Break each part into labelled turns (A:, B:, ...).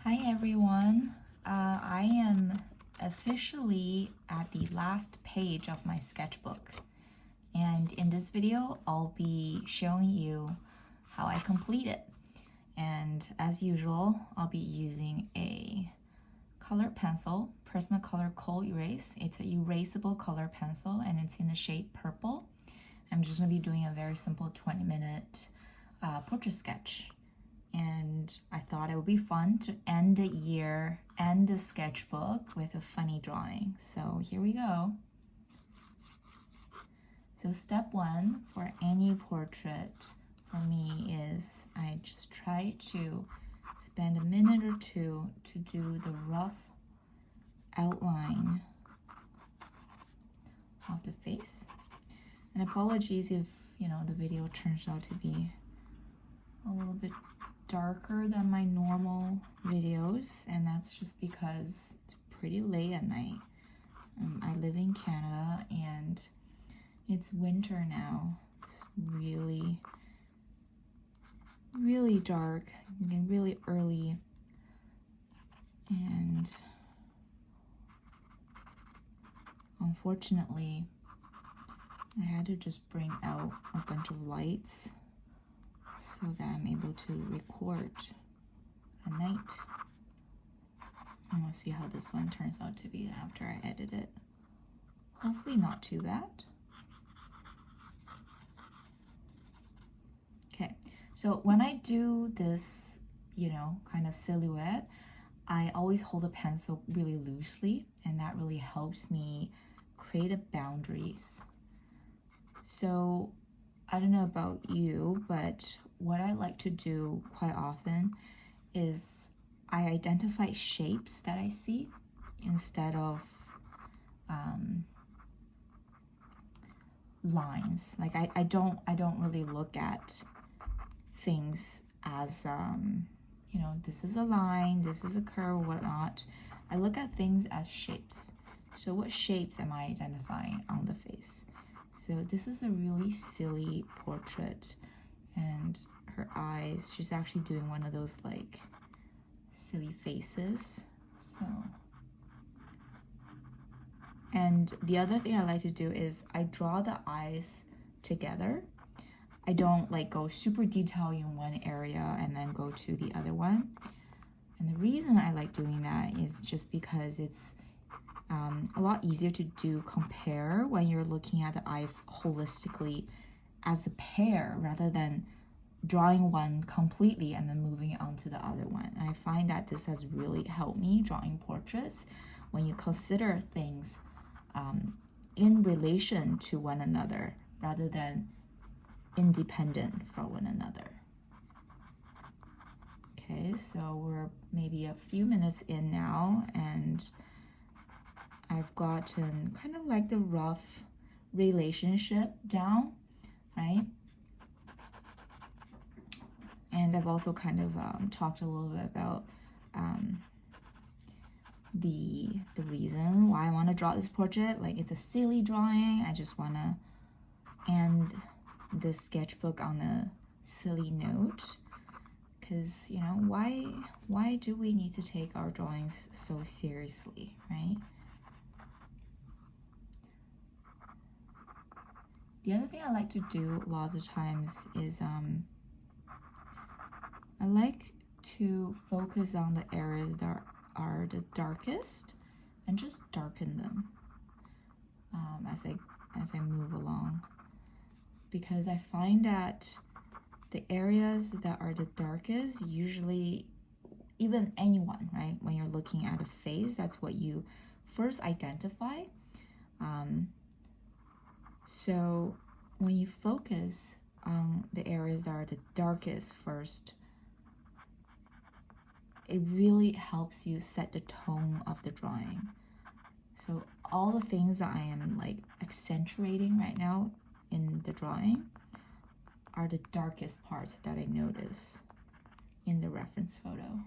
A: Hi everyone, I am officially at the last page of my sketchbook, and in this video I'll be showing you how I complete it. And as usual, I'll be using a color pencil, Prismacolor col-erase. It's an erasable color pencil and it's in the shade purple. I'm just going to be doing a very simple 20-minute portrait sketch. And I thought it would be fun to end the year and the sketchbook with a funny drawing. So here we go. So step one for any portrait for me is I just try to spend a minute or two to do the rough outline of the face. And apologies if, the video turns out to be a little bit darker than my normal videos, and that's just because it's pretty late at night. I live in Canada and it's winter now. It's really dark and really early, and unfortunately I had to just bring out a bunch of lights so that I'm able to record at night. And we'll see how this one turns out to be after I edit it. Hopefully not too bad. Okay, so when I do this, kind of silhouette, I always hold a pencil really loosely, and that really helps me create boundaries. So I don't know about you, but what I like to do quite often is I identify shapes that I see instead of lines. Like I don't really look at things as this is a line, this is a curve, whatnot. I look at things as shapes. So what shapes am I identifying on the face? So this is a really silly portrait, and her eyes, she's actually doing one of those like silly faces. So, and the other thing I like to do is I draw the eyes together. I don't like go super detailed in one area and then go to the other one. And the reason I like doing that is just because it's a lot easier to compare when you're looking at the eyes holistically as a pair rather than drawing one completely and then moving on to the other one. And I find that this has really helped me drawing portraits when you consider things in relation to one another rather than independent from one another. Okay, so we're maybe a few minutes in now, and I've gotten kind of like the rough relationship down, right? And I've also kind of talked a little bit about the reason why I want to draw this portrait. Like, it's a silly drawing. I just want to end this sketchbook on a silly note, because why do we need to take our drawings so seriously, right? The other thing I like to do a lot of the times is I like to focus on the areas that are the darkest and just darken them as I move along, because I find that the areas that are the darkest, usually, even anyone, right, when you're looking at a face, that's what you first identify. So when you focus on the areas that are the darkest first, it really helps you set the tone of the drawing. So all the things that I am like accentuating right now in the drawing are the darkest parts that I notice in the reference photo.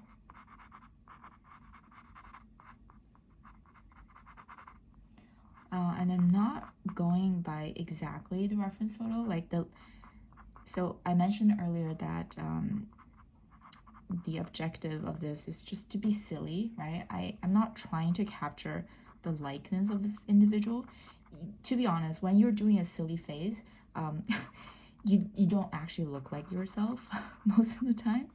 A: And I'm not going by exactly the reference photo, so I mentioned earlier that the objective of this is just to be silly, right? I'm not trying to capture the likeness of this individual. To be honest, when you're doing a silly face, you don't actually look like yourself most of the time.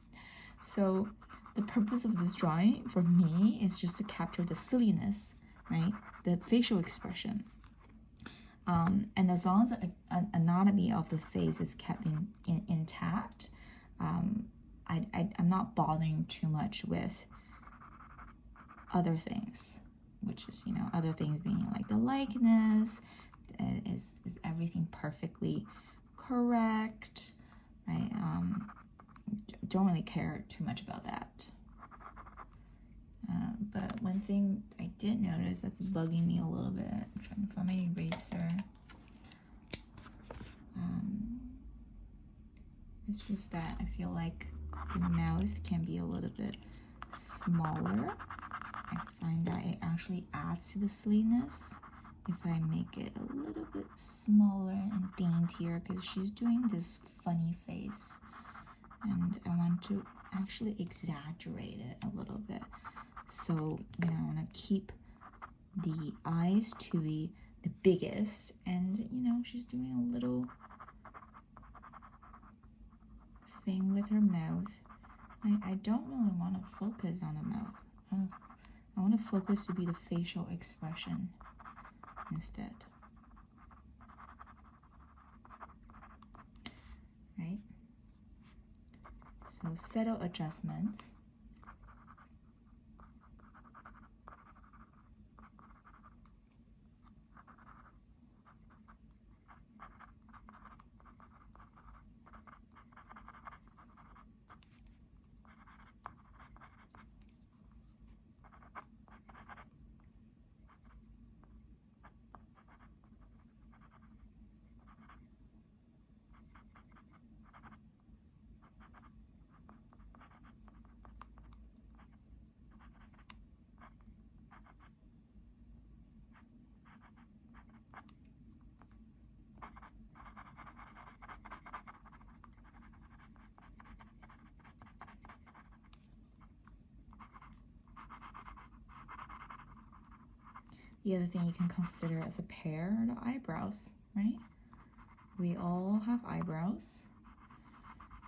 A: So the purpose of this drawing for me is just to capture the silliness, right? The facial expression. And as long as the anatomy of the face is kept intact, I'm not bothering too much with other things, which is, you know, other things being like the likeness, is everything perfectly correct, right? Don't really care too much about that. But one thing I did notice that's bugging me a little bit, I'm trying to find my eraser. It's just that I feel like the mouth can be a little bit smaller. I find that it actually adds to the silliness if I make it a little bit smaller and daintier, because she's doing this funny face and I want to actually exaggerate it a little bit. So, you know, I want to keep the eyes to be the biggest, and, you know, she's doing a little thing with her mouth. I don't really want to focus on the mouth. I want to focus to be the facial expression instead. Right? So subtle adjustments. The other thing you can consider as a pair are the eyebrows, right? We all have eyebrows,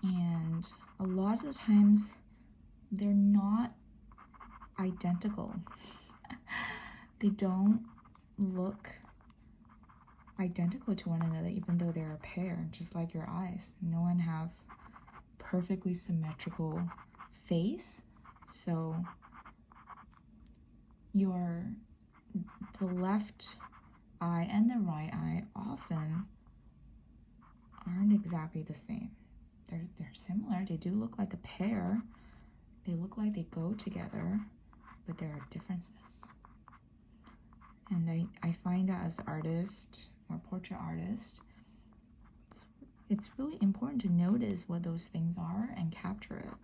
A: and a lot of the times they're not identical. They don't look identical to one another, even though they're a pair, just like your eyes. No one have perfectly symmetrical face, so the left eye and the right eye often aren't exactly the same. They're similar. They do look like a pair. They look like they go together, but there are differences. And I find that as an artist or portrait artist, it's really important to notice what those things are and capture it.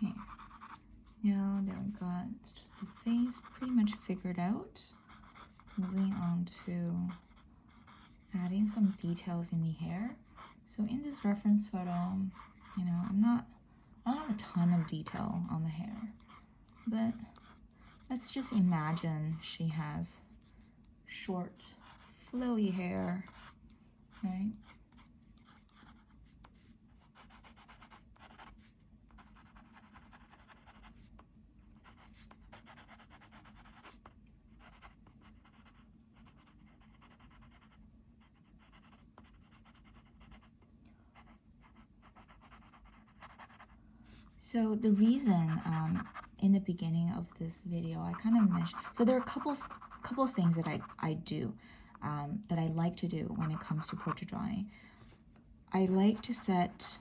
A: Okay, now that we got the face pretty much figured out, moving on to adding some details in the hair. So in this reference photo, you know, I don't have a ton of detail on the hair, but let's just imagine she has short, flowy hair, right? So the reason in the beginning of this video, I kind of mentioned, so there are a couple of things that I do, that I like to do when it comes to portrait drawing. I like to set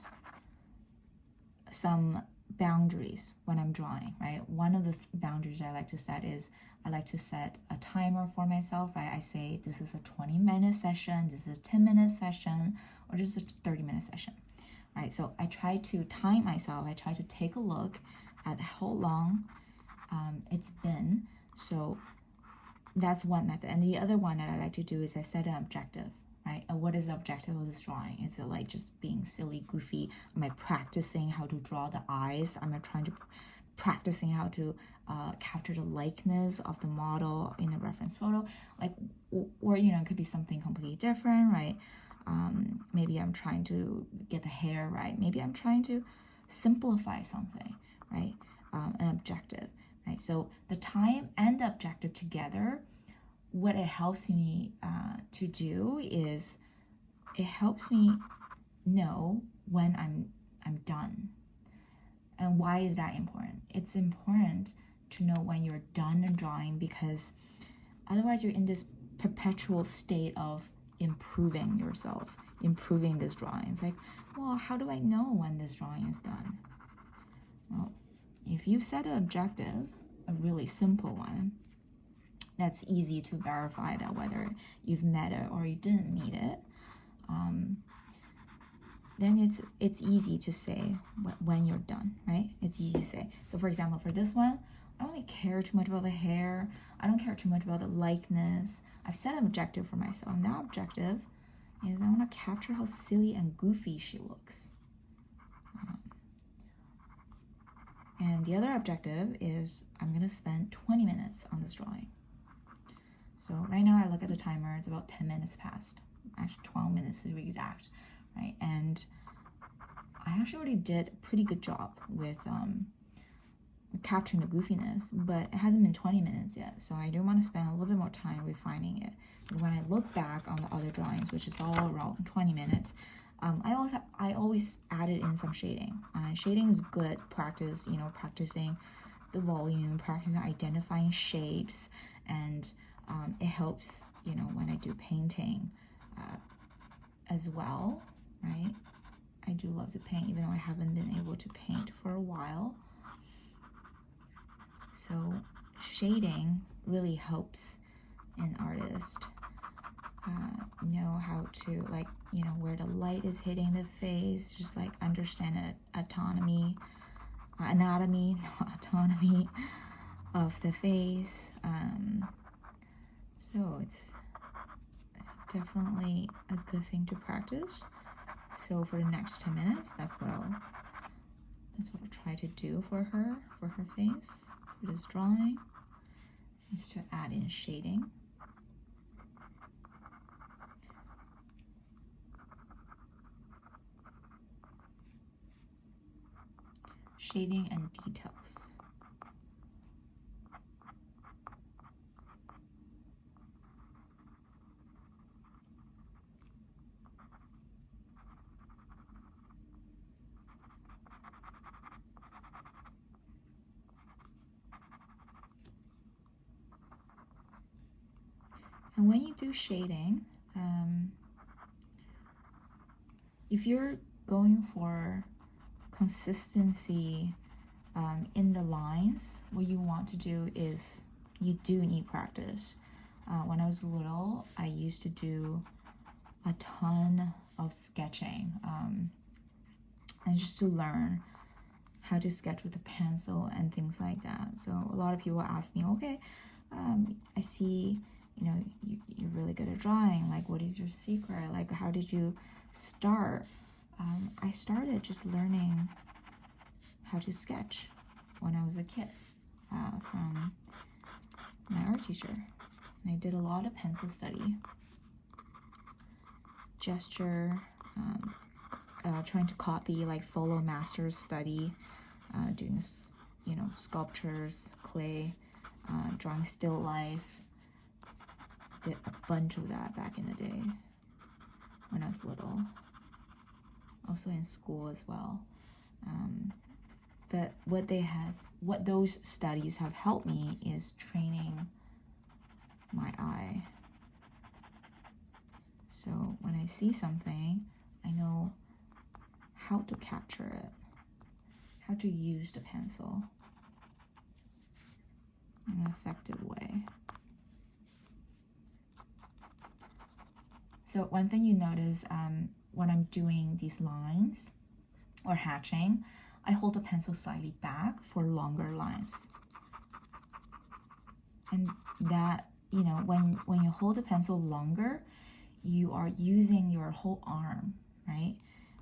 A: some boundaries when I'm drawing, right? One of the boundaries I like to set is I like to set a timer for myself, right? I say this is a 20-minute session, this is a 10-minute session, or this is a 30-minute session, right? So I try to time myself. I try to take a look at how long it's been. So that's one method. And the other one that I like to do is I set an objective, right? And what is the objective of this drawing? Is it like just being silly, goofy? Am I practicing how to draw the eyes? Am I trying to practicing how to capture the likeness of the model in the reference photo? Like, or you know, it could be something completely different, right? Maybe I'm trying to get the hair right. Maybe I'm trying to simplify something, right? An objective, right? So the time and the objective together, what it helps me to do is it helps me know when I'm done. And why is that important? It's important to know when you're done drawing, because otherwise you're in this perpetual state of improving yourself, improving this drawing. It's like, well, how do I know when this drawing is done? Well, if you set an objective, a really simple one, that's easy to verify that whether you've met it or you didn't meet it, then it's easy to say when you're done, right? It's easy to say. So for example, for this one, I don't really care too much about the hair. I don't care too much about the likeness. I've set an objective for myself. And that objective is I want to capture how silly and goofy she looks. And the other objective is I'm going to spend 20 minutes on this drawing. So right now I look at the timer, it's about 10 minutes past, actually 12 minutes to be exact, right? And I actually already did a pretty good job with capturing the goofiness, but it hasn't been 20 minutes yet. So I do want to spend a little bit more time refining it. And when I look back on the other drawings, which is all around 20 minutes, I always added in some shading. Shading is good practice, you know, practicing the volume, practicing identifying shapes, and it helps, you know, when I do painting as well, right? I do love to paint, even though I haven't been able to paint for a while. So shading really helps an artist know how to, like, you know, where the light is hitting the face, just like understand anatomy of the face. So it's definitely a good thing to practice. So for the next 10 minutes, that's what I'll try to do for her face, for this drawing, is to add in shading. Shading and details. And when you do shading, if you're going for consistency in the lines, what you want to do is you do need practice. When I was little, I used to do a ton of sketching, and just to learn how to sketch with a pencil and things like that. So a lot of people ask me, okay, I see, you know, you're really good at drawing. Like, what is your secret? Like, how did you start? I started just learning how to sketch when I was a kid from my art teacher. And I did a lot of pencil study, gesture, trying to copy, like, follow master's study, doing, you know, sculptures, clay, drawing still life. Did a bunch of that back in the day when I was little. Also in school as well. But what those studies have helped me is training my eye. So when I see something, I know how to capture it, how to use the pencil in an effective way. So one thing you notice when I'm doing these lines or hatching, I hold the pencil slightly back for longer lines. And that, you know, when you hold the pencil longer, you are using your whole arm, right?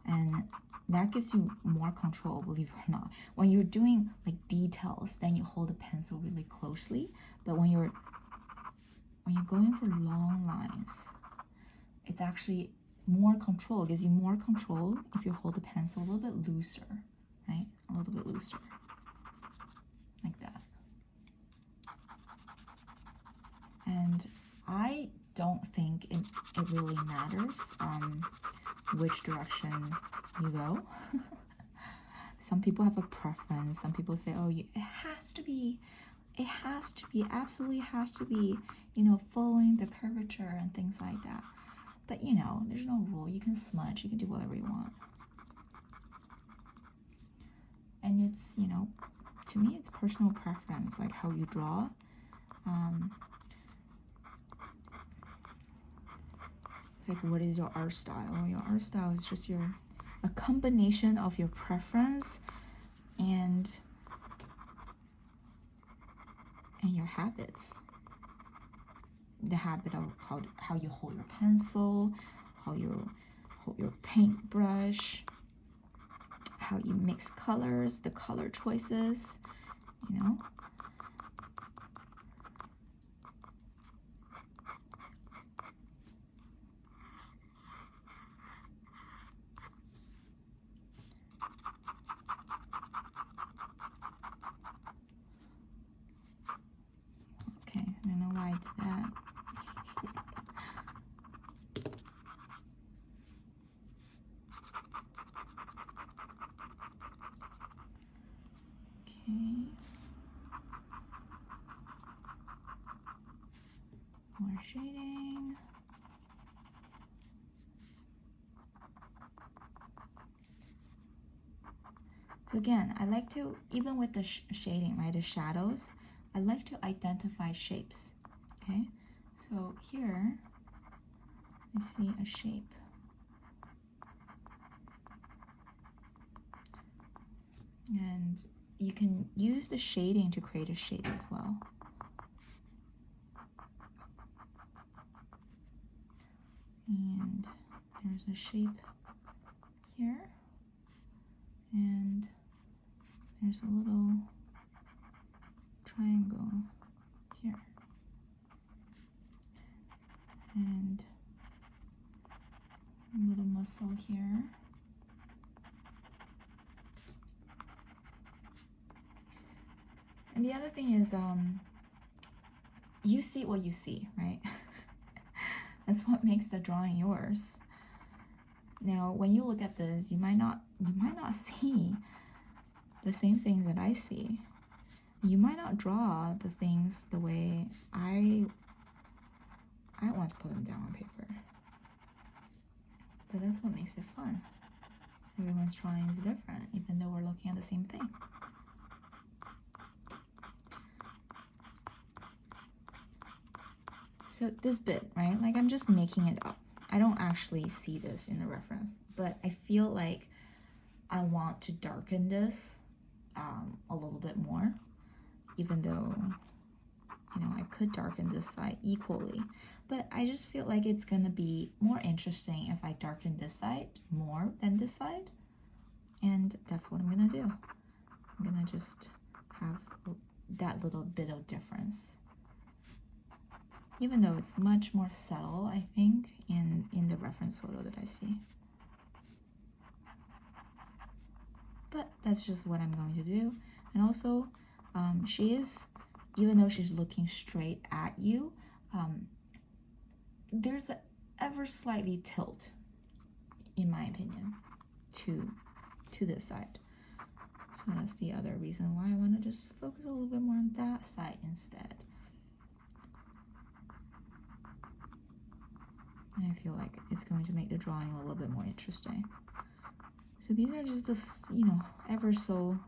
A: And that gives you more control, believe it or not. When you're doing like details, then you hold the pencil really closely. But when you're going for long lines, it's actually more control. It gives you more control if you hold the pencil a little bit looser, right? A little bit looser, like that. And I don't think it really matters which direction you go. Some people have a preference. Some people say, oh, it has to be, absolutely has to be, you know, following the curvature and things like that. But, you know, there's no rule. You can smudge. You can do whatever you want. And it's, you know, to me, it's personal preference, like how you draw. Like, what is your art style? Your art style is just a combination of your preference and your habits. The habit of how you hold your pencil, how you hold your paintbrush, how you mix colors, the color choices, you know. Okay, I don't know why I did that. More shading. So again, I like to, even with the shading, right, the shadows, I like to identify shapes, okay? So here, I see a shape. And you can use the shading to create a shape as well. And there's a shape here, and there's a little triangle here, and a little muscle here. And the other thing is, you see what you see, right? That's what makes the drawing yours. Now, when you look at this, you might not see the same things that I see. You might not draw the things the way I want to put them down on paper. But that's what makes it fun. Everyone's drawing is different, even though we're looking at the same thing. So this bit, right, like I'm just making it up. I don't actually see this in the reference, but I feel like I want to darken this a little bit more, even though, you know, I could darken this side equally. But I just feel like it's gonna be more interesting if I darken this side more than this side. And that's what I'm gonna do. I'm gonna just have that little bit of difference. Even though it's much more subtle, I think, in the reference photo that I see. But that's just what I'm going to do. And also, she is, even though she's looking straight at you, there's an ever slightly tilt, in my opinion, to this side. So So that's the other reason why I want to just focus a little bit more on that side instead. And I feel like it's going to make the drawing a little bit more interesting. So these are just the, you know, ever so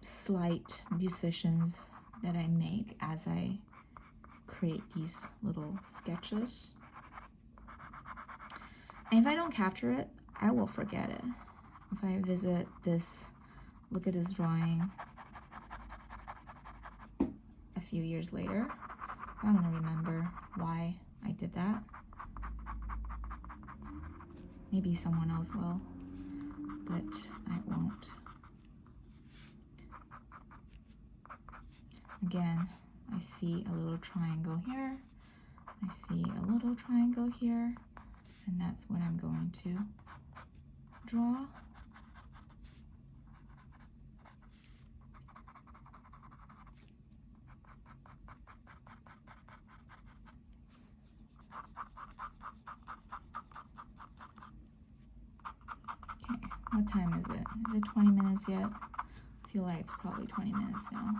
A: slight decisions that I make as I create these little sketches. And if I don't capture it, I will forget it. If I visit this, look at this drawing a few years later, I'm gonna remember why I did that. Maybe someone else will, but I won't. Again, I see a little triangle here, I see a little triangle here, and that's what I'm going to draw. Okay, what time is it? Is it 20 minutes yet? I feel like it's probably 20 minutes now.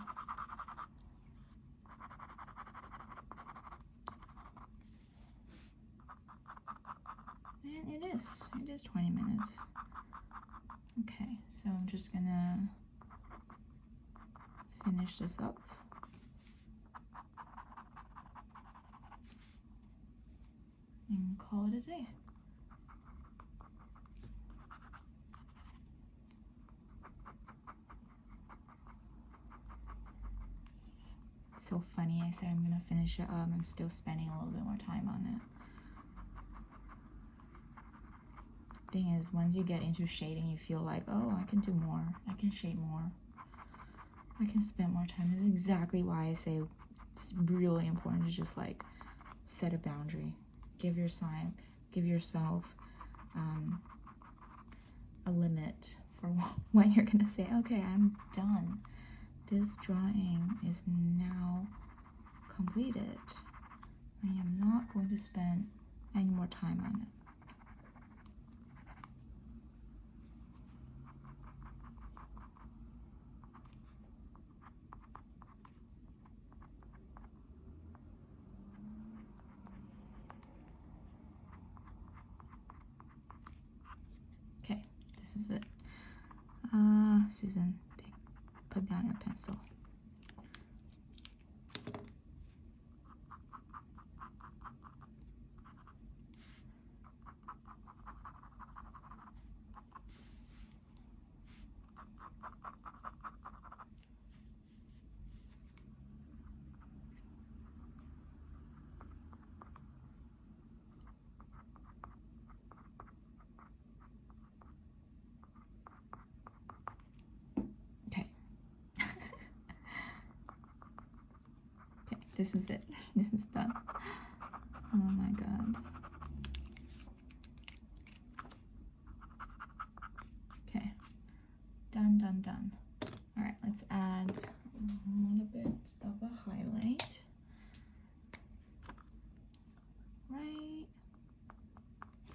A: And it is 20 minutes. Okay, so I'm just gonna finish this up. And call it a day. It's so funny, I said I'm gonna finish it up, I'm still spending a little bit more time on it. Thing is, once you get into shading, you feel like, oh, I can do more, I can shade more, I can spend more time. This is exactly why I say it's really important to just like set a boundary, give yourself a limit for when you're gonna say, okay, I'm done, this drawing is now completed, I am not going to spend any more time on it. Okay, this is it. Susan, put down your pencil. This is it. This is done. Oh my god. Okay. Done, done, done. All right, let's add a little bit of a highlight. Right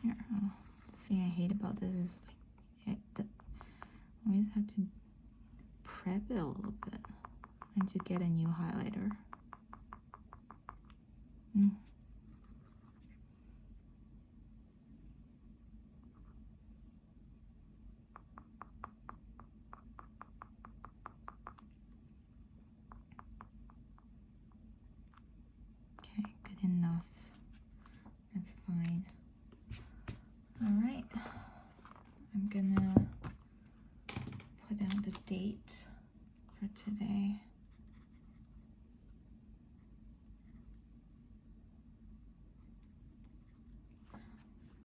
A: here. Oh, the thing I hate about this is like I always have to prep it a little bit and to get a new highlighter. Okay, good enough. That's fine. All right, I'm gonna put down the date for today.